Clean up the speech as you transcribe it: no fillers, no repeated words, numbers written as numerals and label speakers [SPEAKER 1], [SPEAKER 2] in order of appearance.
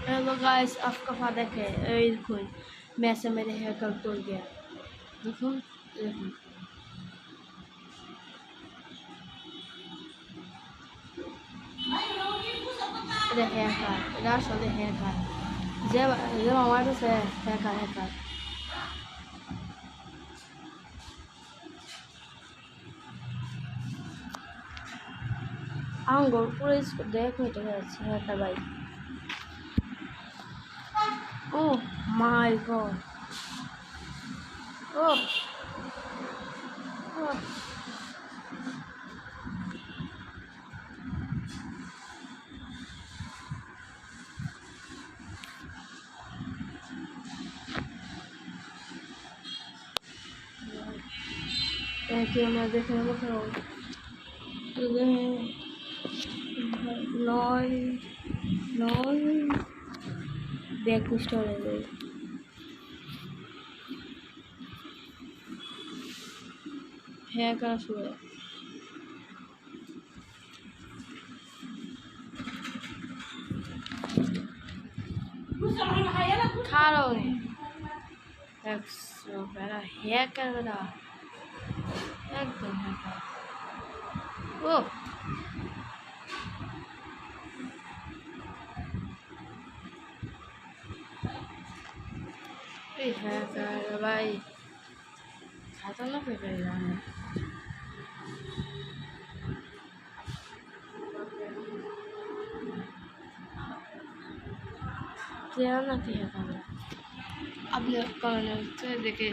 [SPEAKER 1] Hello guys, आपका father है देखो मैं से मेरे हेयर कट टूट गया। देखो देखो এটা হেয়ার কাট, এটা আসলে হেয়ার কাট যে যে আমার কাছে হেয়ার কাট আঙ্গুর পুরো দেখ মিটে গেছে হেয়ার কাট ভাই। ও মাই গড, ও ও que me dejemos নয় ব্যাক স্টোরে যাই। হ্যাঁ করা শুরু কারণ হ্যাঁ কারণ একদম হ্যাঁ ও হ্যাঁ ভাই খাতারনাক হয়ে গেল क्या ना किया था आपने कमेंट से देखे